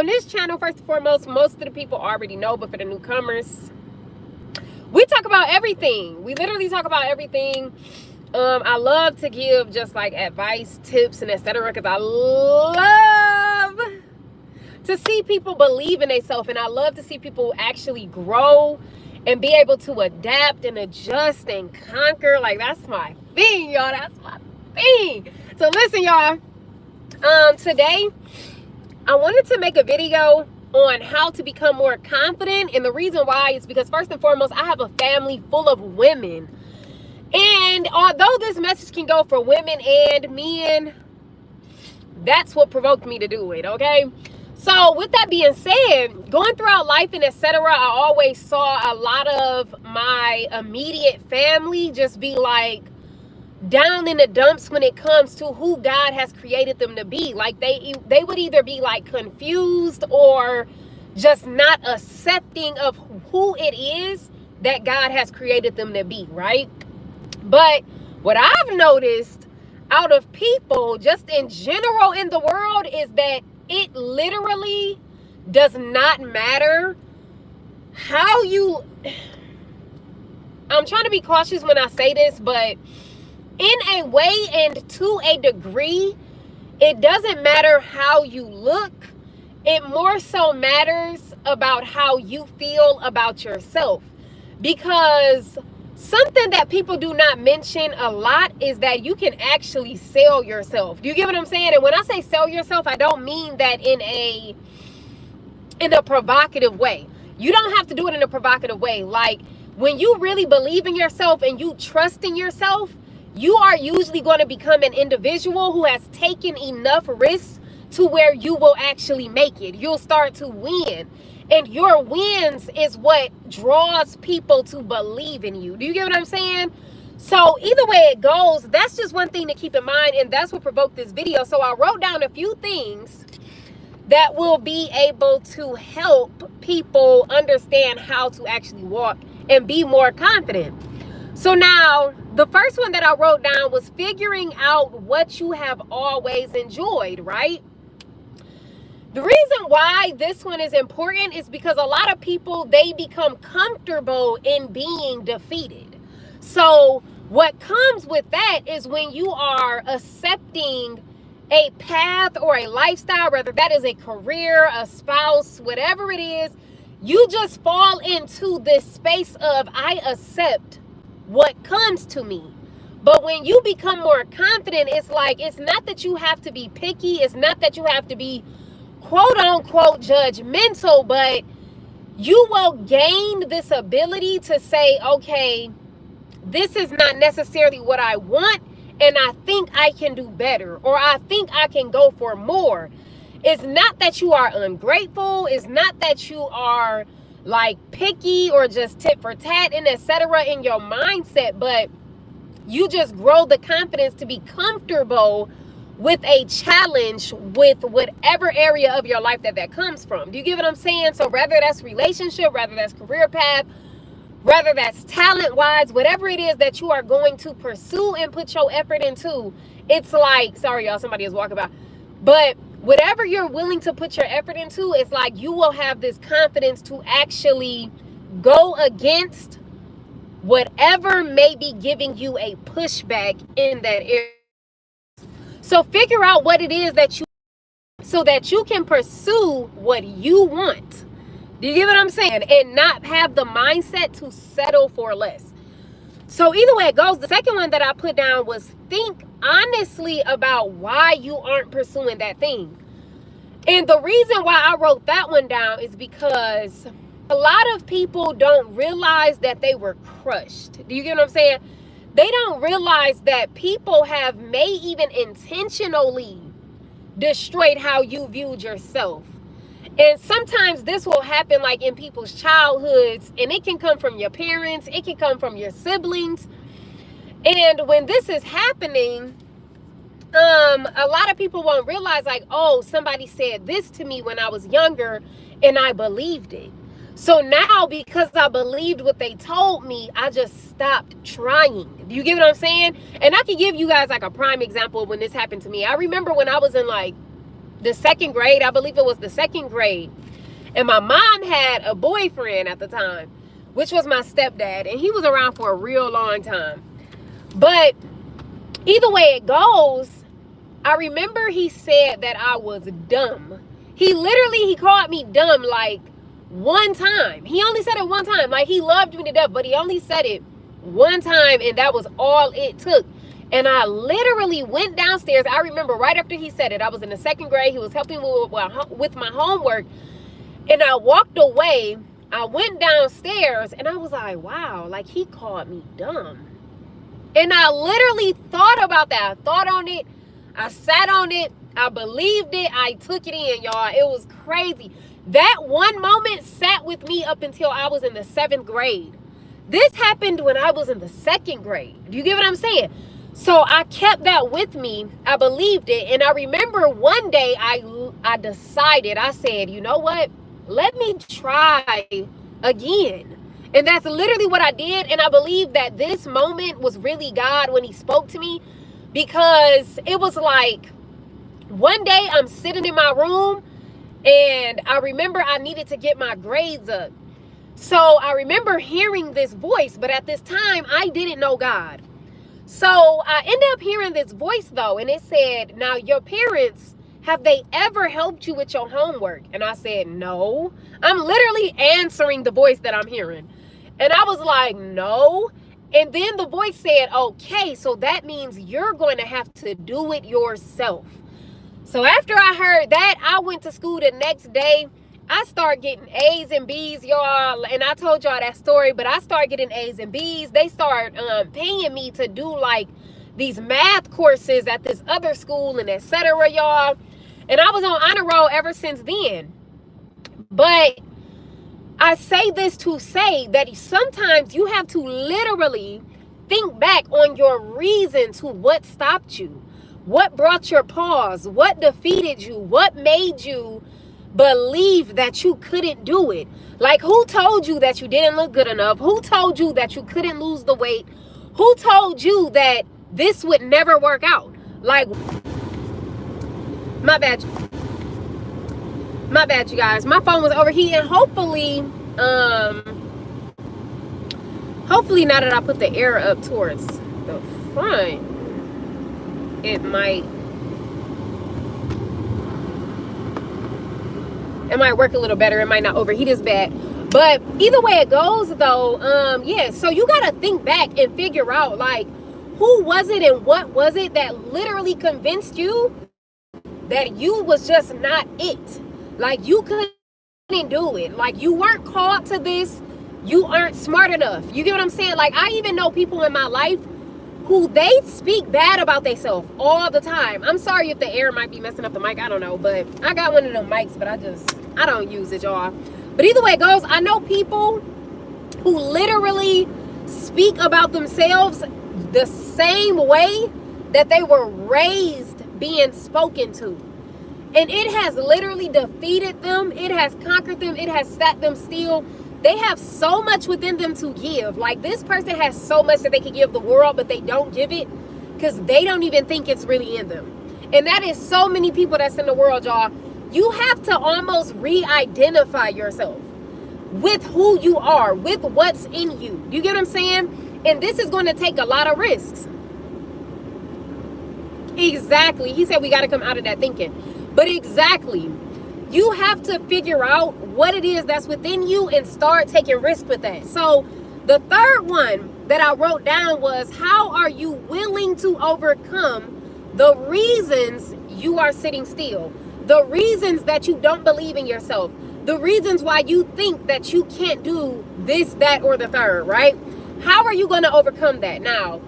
on this channel, first and foremost, most of the people already know, but for the newcomers, we talk about everything. We literally talk about everything. I love to give just like advice, tips, and etc. because I love to see people believe in themselves, and I love to see people actually grow and be able to adapt and adjust and conquer. Like, that's my thing, y'all. That's my thing. So listen, y'all. Today I wanted to make a video on how to become more confident, and the reason why is because first and foremost, I have a family full of women, and although this message can go for women and men, that's what provoked me to do it. Okay, so with that being said, going throughout life and etc., I always saw a lot of my immediate family just be like down in the dumps when it comes to who God has created them to be. Like they would either be like confused or just not accepting of who it is that God has created them to be, right? But what I've noticed out of people just in general in the world is that it literally does not matter how you, I'm trying to be cautious when I say this, but in a way and to a degree, it doesn't matter how you look. It more so matters about how you feel about yourself. Because something that people do not mention a lot is that you can actually sell yourself. Do you get what I'm saying? And when I say sell yourself, I don't mean that in a provocative way. You don't have to do it in a provocative way. Like, when you really believe in yourself and you trust in yourself, you are usually going to become an individual who has taken enough risks to where you will actually make it. You'll start to win. And your wins is what draws people to believe in you. Do you get what I'm saying? So either way it goes, that's just one thing to keep in mind. And that's what provoked this video. So I wrote down a few things that will be able to help people understand how to actually walk and be more confident. So now, the first one that I wrote down was figuring out what you have always enjoyed, right? The reason why this one is important is because a lot of people, they become comfortable in being defeated. So what comes with that is when you are accepting a path or a lifestyle, whether that is a career, a spouse, whatever it is, you just fall into this space of, I accept what comes to me. But when you become more confident, it's like, it's not that you have to be picky. It's not that you have to be quote unquote judgmental, but you will gain this ability to say, okay, this is not necessarily what I want, and I think I can do better, or I think I can go for more. It's not that you are ungrateful. It's not that you are like picky or just tit for tat and etc. in your mindset, but you just grow the confidence to be comfortable with a challenge with whatever area of your life that comes from. Do you get what I'm saying? So whether that's relationship, whether that's career path, whether that's talent wise, whatever it is that you are going to pursue and put your effort into, it's like, sorry y'all, somebody is walking by, but whatever you're willing to put your effort into, it's like you will have this confidence to actually go against whatever may be giving you a pushback in that area. So figure out what it is that you, so that you can pursue what you want. Do you get what I'm saying? And not have the mindset to settle for less. So either way it goes, the second one that I put down was think honestly about why you aren't pursuing that thing. And the reason why I wrote that one down is because a lot of people don't realize that they were crushed. Do you get what I'm saying? They don't realize that people may even intentionally destroyed how you viewed yourself. And sometimes this will happen like in people's childhoods, and it can come from your parents, it can come from your siblings. And when this is happening, a lot of people won't realize like, oh, somebody said this to me when I was younger and I believed it. So now, because I believed what they told me, I just stopped trying. Do you get what I'm saying? And I can give you guys like a prime example of when this happened to me. I remember when I was in like the second grade. I believe it was the second grade. And my mom had a boyfriend at the time, which was my stepdad. And he was around for a real long time. But either way it goes, I remember he said that I was dumb. He called me dumb like one time. He only said it one time. Like, he loved me to death, but he only said it one time, and that was all it took. And I literally went downstairs. I remember right after he said it, I was in the second grade. He was helping me with my homework. And I walked away. I went downstairs, and I was like, wow, like, he called me dumb. And I literally thought about that. I thought on it. I sat on it. I believed it. I took it in, y'all. It was crazy. That one moment sat with me up until I was in the 7th grade. This happened when I was in the 2nd grade. Do you get what I'm saying? So I kept that with me. I believed it. And I remember one day I decided, I said, you know what? Let me try again. And that's literally what I did. And I believe that this moment was really God when he spoke to me, because it was like one day I'm sitting in my room and I remember I needed to get my grades up. So I remember hearing this voice, but at this time I didn't know God. So I ended up hearing this voice though, and it said, now your parents, have they ever helped you with your homework? And I said, no. I'm literally answering the voice that I'm hearing. And I was like, no. And then the voice said, okay, so that means you're going to have to do it yourself. So after I heard that, I went to school the next day. I started getting A's and B's, y'all. And I told y'all that story, but I started getting A's and B's. They started paying me to do like these math courses at this other school and etc., y'all. And I was on honor roll ever since then. But I say this to say that sometimes you have to literally think back on your reason to what stopped you. What brought your pause? What defeated you? What made you believe that you couldn't do it? Like, who told you that you didn't look good enough? Who told you that you couldn't lose the weight? Who told you that this would never work out? Like, my bad, you guys. My phone was overheating. Hopefully now that I put the air up towards the front, it might work a little better. It might not overheat as bad. But either way it goes though, yeah, so you gotta think back and figure out, like, who was it and what was it that literally convinced you that you was just not it? Like, you couldn't do it. Like, you weren't called to this. You aren't smart enough. You get what I'm saying? Like, I even know people in my life who they speak bad about themselves all the time. I'm sorry if the air might be messing up the mic. I don't know. But I got one of them mics, but I don't use it, y'all. But either way it goes, I know people who literally speak about themselves the same way that they were raised being spoken to. And it has literally defeated them. It has conquered them. It has sat them still. They have so much within them to give. Like, this person has so much that they could give the world, but they don't give it because they don't even think it's really in them. And that is so many people that's in the world, y'all. You have to almost re-identify yourself with who you are, with what's in you. You get what I'm saying? And this is going to take a lot of risks. Exactly. He said we got to come out of that thinking. But exactly. You have to figure out what it is that's within you and start taking risks with that. So the third one that I wrote down was, how are you willing to overcome the reasons you are sitting still? The reasons that you don't believe in yourself. The reasons why you think that you can't do this, that, or the third, right? How are you going to overcome that? Now,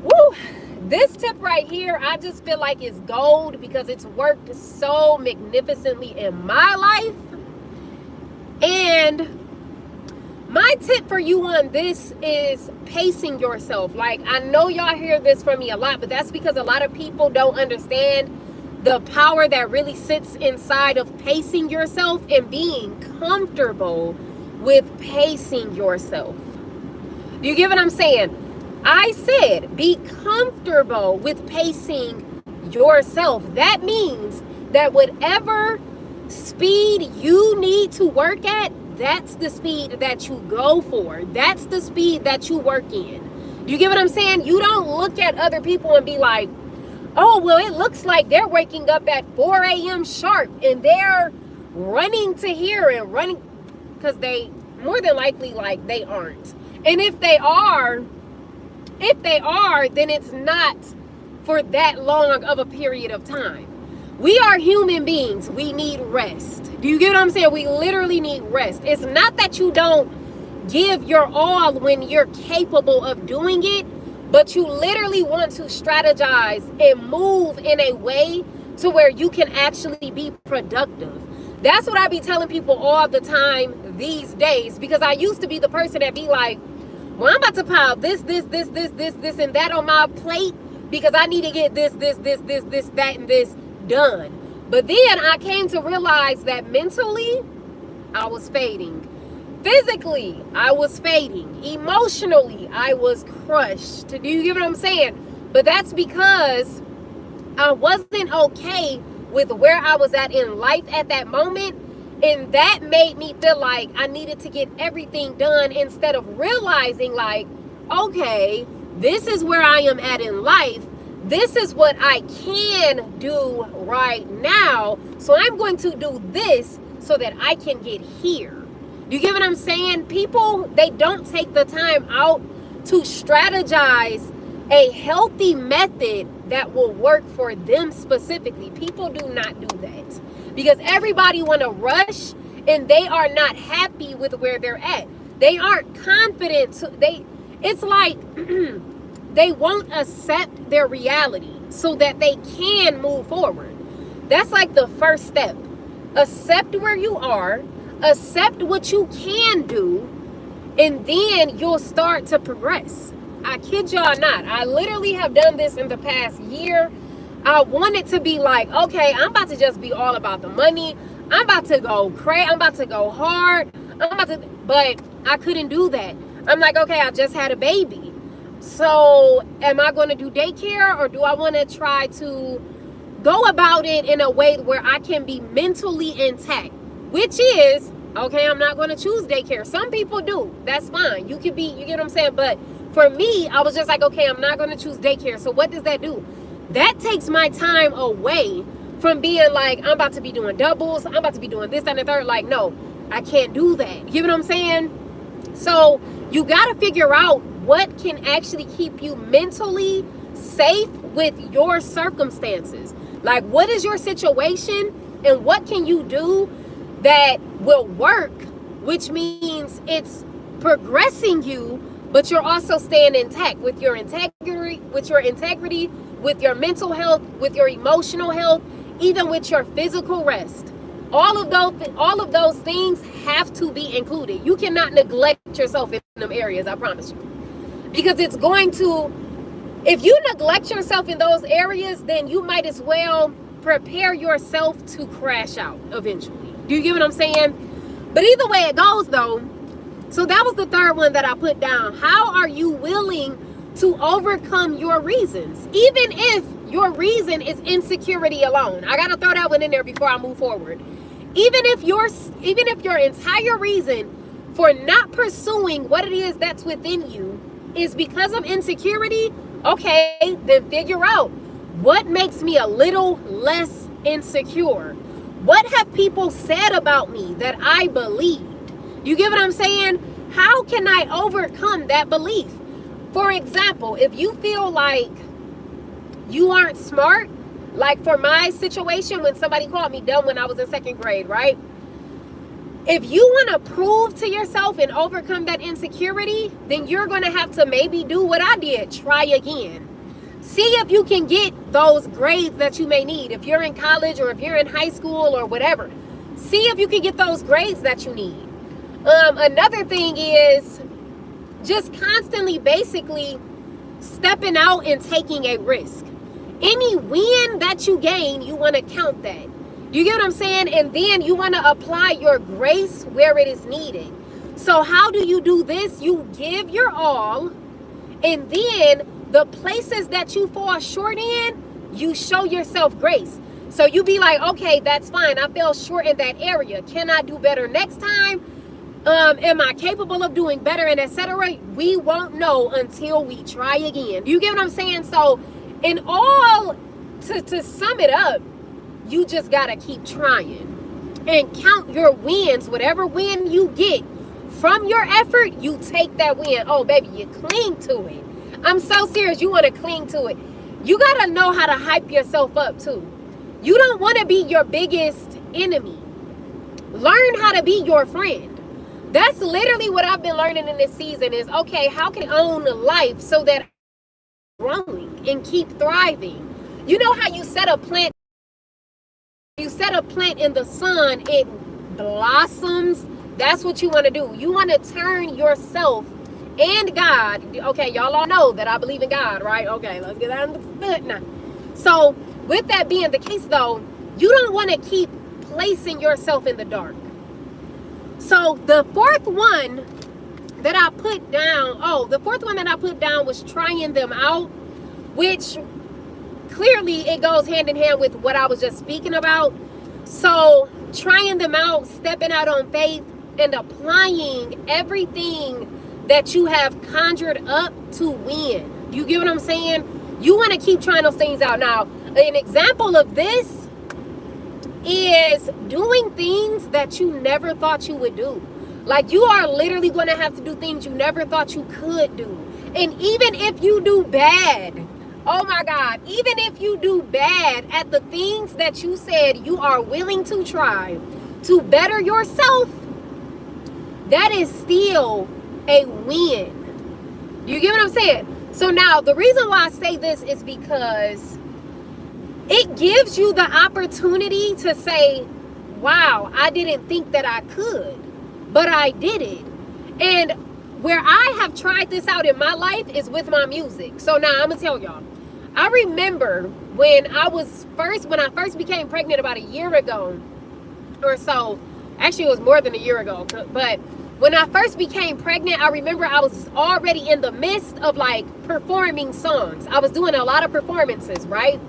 woo, this tip right here, I just feel like it's gold because it's worked so magnificently in my life. And my tip for you on this is pacing yourself. Like, I know y'all hear this from me a lot, but that's because a lot of people don't understand the power that really sits inside of pacing yourself and being comfortable with pacing yourself. Do you get what I'm saying? I said be comfortable with pacing yourself. That means that whatever speed you need to work at, that's the speed that you go for. That's the speed that you work in. Do you get what I'm saying? You don't look at other people and be like, oh, well, it looks like they're waking up at 4 a.m. sharp and they're running to here and running, because they more than likely, like, they aren't. And if they are, then it's not for that long of a period of time. We are human beings. We need rest. Do you get what I'm saying? We literally need rest. It's not that you don't give your all when you're capable of doing it, but you literally want to strategize and move in a way to where you can actually be productive. That's what I be telling people all the time these days, because I used to be the person that be like, well, I'm about to pile this, and that on my plate because I need to get this, that, and this done. But then I came to realize that mentally, I was fading. Physically, I was fading. Emotionally, I was crushed. Do you get what I'm saying? But that's because I wasn't okay with where I was at in life at that moment. And that made me feel like I needed to get everything done instead of realizing, like, okay, this is where I am at in life. This is what I can do right now. So I'm going to do this so that I can get here. Do you get what I'm saying? People, they don't take the time out to strategize a healthy method that will work for them specifically. People do not do that because everybody want to rush and they are not happy with where they're at. They aren't confident. It's like they won't accept their reality so that they can move forward. That's like the first step. Accept where you are. Accept what you can do, and then you'll start to progress. I kid y'all not. I literally have done this in the past year. I wanted to be like, okay, I'm about to just be all about the money. I'm about to go crazy. I'm about to go hard. But I couldn't do that. I'm like, okay, I just had a baby. So am I going to do daycare, or do I want to try to go about it in a way where I can be mentally intact? Which is, okay, I'm not going to choose daycare. Some people do. That's fine. You get what I'm saying? But for me, I was just like, okay, I'm not going to choose daycare. So what does that do? That takes my time away from being like, I'm about to be doing doubles. I'm about to be doing this, that, and the third. Like, no, I can't do that. You get what I'm saying? So you got to figure out what can actually keep you mentally safe with your circumstances. Like, what is your situation and what can you do that will work, which means it's progressing you, but you're also staying intact with your integrity, with your mental health, with your emotional health, even with your physical rest. All of those things have to be included. You cannot neglect yourself in them areas, I promise you. Because it's going to, if you neglect yourself in those areas, then you might as well prepare yourself to crash out eventually. Do you get what I'm saying? But either way it goes, though, so that was the third one that I put down. How are you willing to overcome your reasons? Even if your reason is insecurity alone. I got to throw that one in there before I move forward. Even if your entire reason for not pursuing what it is that's within you is because of insecurity, okay, then figure out what makes me a little less insecure. What have people said about me that I believed? You get what I'm saying? How can I overcome that belief? For example, if you feel like you aren't smart, like for my situation when somebody called me dumb when I was in second grade, right? If you want to prove to yourself and overcome that insecurity, then you're going to have to maybe do what I did. Try again. See if you can get those grades that you may need. If you're in college or if you're in high school or whatever, see if you can get those grades that you need. Another thing is just constantly basically stepping out and taking a risk. Any win that you gain, you want to count that. You get what I'm saying? And then you want to apply your grace where it is needed. So how do you do this? You give your all, and then the places that you fall short in, you show yourself grace. So you be like, okay, that's fine. I fell short in that area. Can I do better next time? Am I capable of doing better, and etc.? We won't know until we try again. You get what I'm saying? So in all, to sum it up, you just gotta keep trying and count your wins. Whatever win you get from your effort, you take that win. Oh baby, you cling to it. I'm so serious. You want to cling to it. You gotta know how to hype yourself up too. You don't want to be your biggest enemy. Learn how to be your friend. That's literally what I've been learning in this season is, okay, how can I own life so that I'm growing and keep thriving? You know how you set a plant in the sun, it blossoms. That's what you want to do. You want to turn yourself and God. Okay, y'all all know that I believe in God, right? Okay, let's get that understood now. So with that being the case though, you don't want to keep placing yourself in the dark. So the fourth one that I put down, was trying them out, which clearly it goes hand in hand with what I was just speaking about. So trying them out, stepping out on faith, and applying everything that you have conjured up to win. You get what I'm saying? You want to keep trying those things out. Now, an example of this is doing things that you never thought you would do. Like, you are literally going to have to do things you never thought you could do. And even if you do bad, oh my God, even if you do bad at the things that you said you are willing to try to better yourself, that is still a win. Do you get what I'm saying? So now the reason why I say this is because it gives you the opportunity to say, wow, I didn't think that I could, but I did it. And where I have tried this out in my life is with my music. So now I'm gonna tell y'all, I remember when I first became pregnant about a year ago or so. Actually, it was more than a year ago, but when I first became pregnant, I remember I was already in the midst of like performing songs. I was doing a lot of performances, right?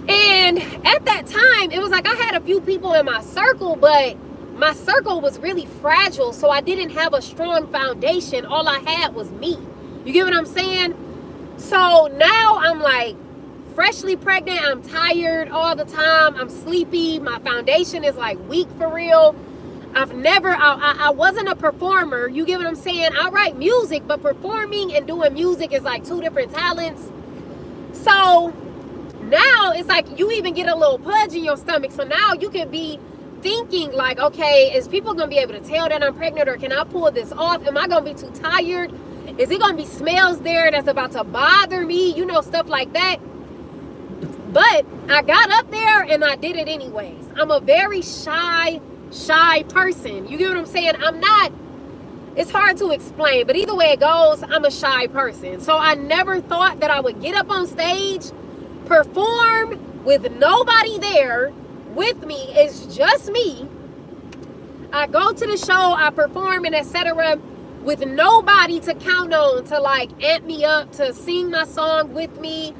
And at that time, it was like I had a few people in my circle, but my circle was really fragile, so I didn't have a strong foundation. All I had was me. You get what I'm saying? So now I'm like freshly pregnant. I'm tired all the time. I'm sleepy. My foundation is like weak for real. I wasn't a performer. You get what I'm saying? I write music, but performing and doing music is like two different talents. So now it's like you even get a little pudge in your stomach. So now you can be thinking like, okay, is people gonna be able to tell that I'm pregnant, or can I pull this off? Am I gonna be too tired? Is it gonna be smells there that's about to bother me? You know, stuff like that. But I got up there and I did it anyways. I'm a very shy person. You get what I'm saying? It's hard to explain, but either way it goes, I'm a shy person. So I never thought that I would get up on stage, perform with nobody there with me. It's just me. I go to the show, I perform, and etc. with nobody to count on to like amp me up, to sing my song with me,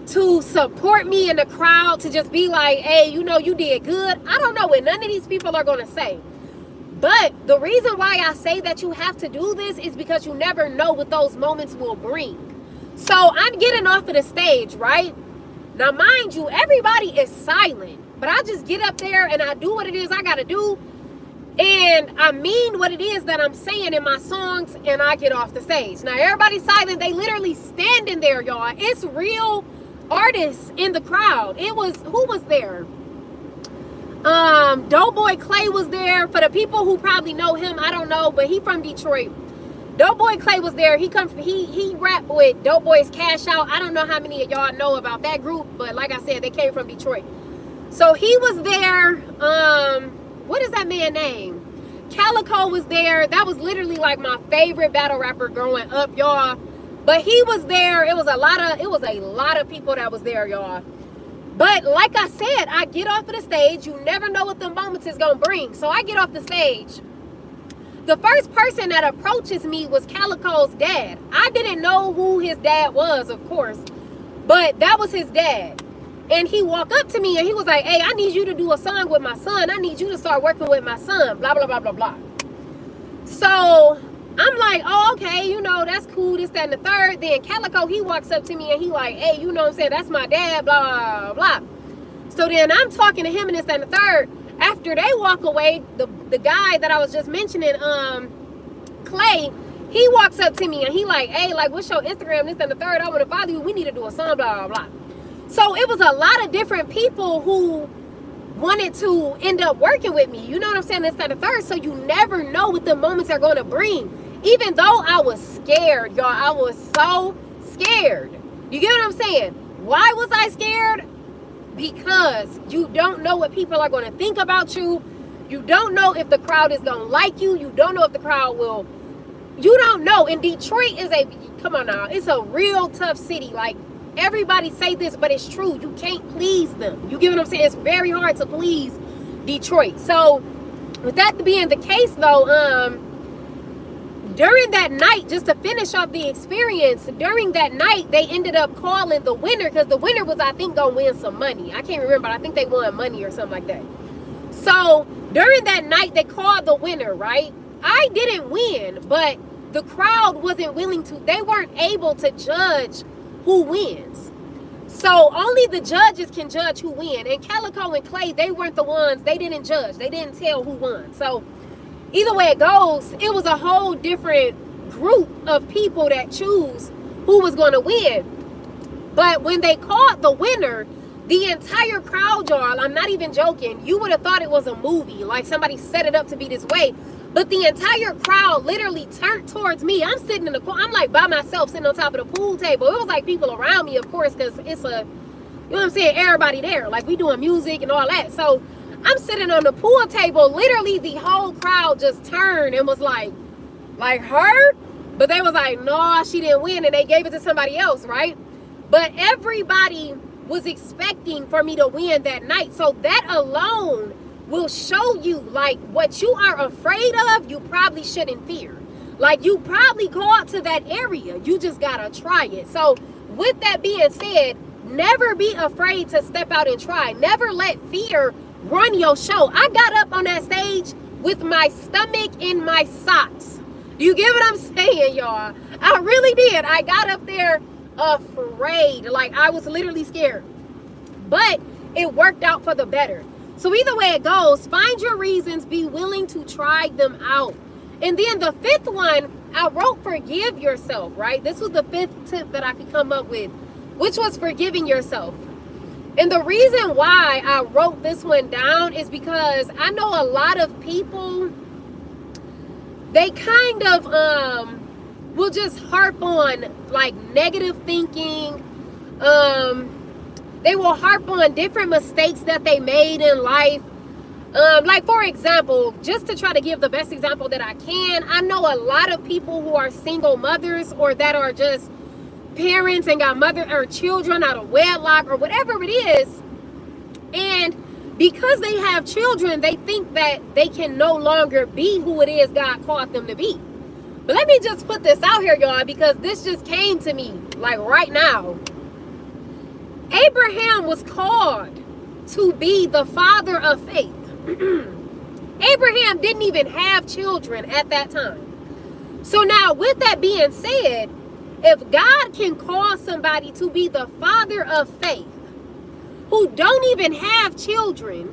to support me in the crowd, to just be like, hey, you know, you did good. I don't know what none of these people are going to say. But the reason why I say that you have to do this is because you never know what those moments will bring. So I'm getting off of the stage, right? Now, mind you, everybody is silent, but I just get up there and I do what it is I got to do. And I mean what it is that I'm saying in my songs, and I get off the stage. Now, everybody's silent. They literally standing there, y'all. It's real artists in the crowd. Who was there? Doughboy Clay was there. For the people who probably know him, I don't know, but he from Detroit. Doughboy Clay was there. He rapped with Doughboy's Cash Out. I don't know how many of y'all know about that group, but like I said, they came from Detroit. So he was there. What is that man's name? Calico was there. That was literally like my favorite battle rapper growing up, y'all. But he was there. It was a lot of people that was there, y'all. But like I said, I get off of the stage. You never know what the moments is gonna bring. So I get off the stage. The first person that approaches me was Calico's dad. I didn't know who his dad was, of course, but that was his dad. And he walked up to me and he was like, hey, I need you to do a song with my son. I need you to start working with my son, blah, blah, blah, blah, blah. So I'm like, oh, okay, you know, that's cool, this, that, and the third. Then Calico, he walks up to me and he like, hey, you know what I'm saying, that's my dad, blah, blah, blah. So then I'm talking to him and this, that, and the third. After they walk away, the guy that I was just mentioning, Clay, he walks up to me and he like, hey, like, what's your Instagram, this, that, and the third? I want to follow you. We need to do a song, blah, blah, blah. So it was a lot of different people who wanted to end up working with me. You know what I'm saying? This, that, and the third. So you never know what the moments are going to bring. Even though I was scared, y'all, I was so scared. You get what I'm saying? Why was I scared? Because you don't know what people are going to think about you. You don't know if the crowd is going to like you. You don't know if the crowd will. You don't know. And Detroit is come on now, it's a real tough city. Like, everybody say this, but it's true. You can't please them. You get what I'm saying? It's very hard to please Detroit. So with that being the case though, during that night, just to finish off the experience, during that night, they ended up calling the winner, because the winner was, I think, going to win some money. I can't remember. I think they won money or something like that. So during that night, they called the winner, right? I didn't win, but the crowd wasn't willing to, they weren't able to judge who wins. So only the judges can judge who win. And Calico and Clay, they weren't the ones, they didn't judge. They didn't tell who won. So either way it goes, it was a whole different group of people that choose who was going to win. But when they called the winner, the entire crowd, y'all, I'm not even joking, you would have thought it was a movie, like somebody set it up to be this way. But the entire crowd literally turned towards me. I'm sitting in the corner. I'm like by myself sitting on top of the pool table. It was like people around me, of course, because it's a, you know what I'm saying, everybody there. Like, we doing music and all that. So I'm sitting on the pool table. Literally the whole crowd just turned and was like her? But they was like, no, she didn't win. And they gave it to somebody else, right? But everybody was expecting for me to win that night. So that alone will show you, like, what you are afraid of, you probably shouldn't fear. Like, you probably go out to that area. You just gotta try it. So with that being said, never be afraid to step out and try. Never let fear run your show. I got up on that stage with my stomach in my socks. Do you get what I'm saying, y'all? I really did. I got up there afraid. Like, I was literally scared. But it worked out for the better. So either way it goes, find your reasons, be willing to try them out. And then the fifth one, I wrote forgive yourself, right? This was the fifth tip that I could come up with, which was forgiving yourself. And the reason why I wrote this one down is because I know a lot of people, they kind of will just harp on like negative thinking. They will harp on different mistakes that they made in life. Like, for example, just to try to give the best example that I can, I know a lot of people who are single mothers or that are just parents and got mother or children out of wedlock or whatever it is. And because they have children, they think that they can no longer be who it is God called them to be. But let me just put this out here, y'all, because this just came to me like right now. Abraham was called to be the father of faith. Abraham didn't even have children at that time. So now, with that being said, if God can call somebody to be the father of faith who don't even have children,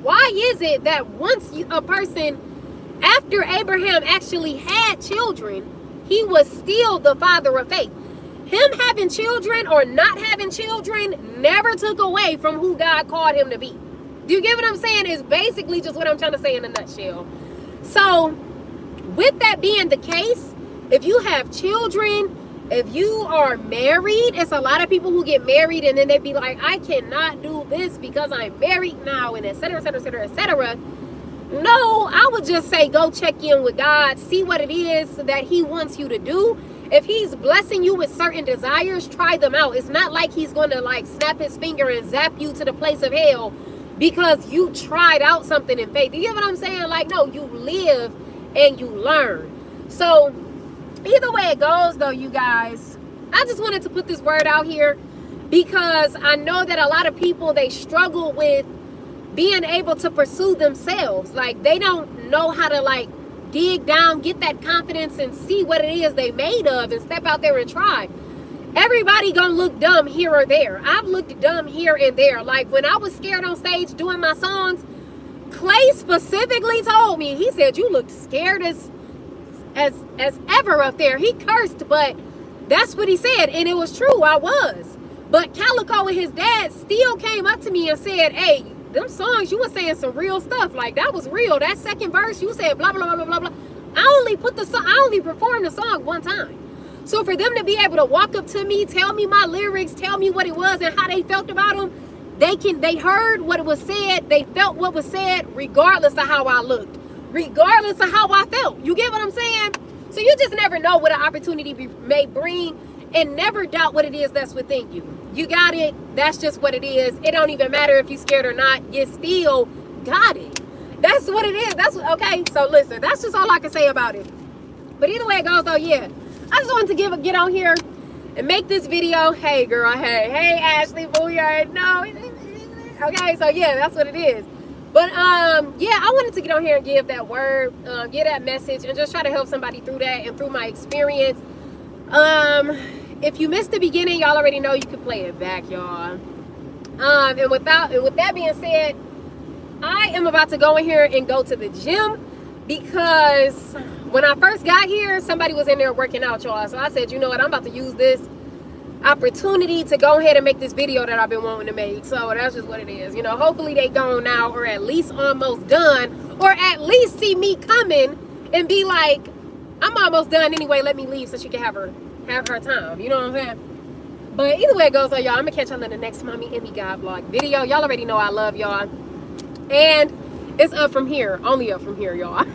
why is it that once a person, after Abraham actually had children, he was still the father of faith? Him having children or not having children never took away from who God called him to be. Do you get what I'm saying? It's basically just what I'm trying to say in a nutshell. So with that being the case, if you have children, if you are married, it's a lot of people who get married and then they be like, I cannot do this because I'm married now, and et cetera, et cetera, et cetera, et cetera. No, I would just say go check in with God, see what it is that he wants you to do. If he's blessing you with certain desires, try them out. It's not like he's going to like snap his finger and zap you to the place of hell because you tried out something in faith. You get what I'm saying? Like, no, you live and you learn. So either way it goes though, you guys, I just wanted to put this word out here. because I know that a lot of people, they struggle with being able to pursue themselves. Like, they don't know how to like dig down, get that confidence, and see what it is they made of, and step out there and try. Everybody gonna look dumb here or there. I've looked dumb here and there. Like, when I was scared on stage doing my songs, Clay specifically told me, he said, you looked scared as ever up there. He cursed, but that's what he said, and it was true. I was. But Calico and his dad still came up to me and said, hey, them songs, you were saying some real stuff. Like, that was real. That second verse, you said blah, blah, blah, blah, blah. I only performed the song one time. So for them to be able to walk up to me, tell me my lyrics, tell me what it was and how they felt about them, they heard what was said, they felt what was said, regardless of how I looked, regardless of how I felt. You get what I'm saying? So you just never know what an opportunity may bring, and never doubt what it is that's within you. You got it. That's just what it is. It don't even matter if you're scared or not. You still got it. That's what it is. Okay. So listen, that's just all I can say about it. But either way it goes, though, yeah, I just wanted to get on here and make this video. Hey, girl. Hey, Ashley. Boo, you already know. Okay. So yeah, that's what it is. But yeah, I wanted to get on here and give that word, give that message, and just try to help somebody through that and through my experience. If you missed the beginning, y'all already know you can play it back, y'all. And with that being said, I am about to go in here and go to the gym, because when I first got here, somebody was in there working out, y'all. So I said, you know what, I'm about to use this opportunity to go ahead and make this video that I've been wanting to make. So that's just what it is. You know, hopefully they gone now, or at least almost done, or at least see me coming and be like, I'm almost done anyway, let me leave so she can have her time. You know what I'm saying? But either way it goes, so y'all, I'm gonna catch y'all in the next Mommy and Me God vlog video. Y'all already know I love y'all, and it's up from here, only up from here, y'all.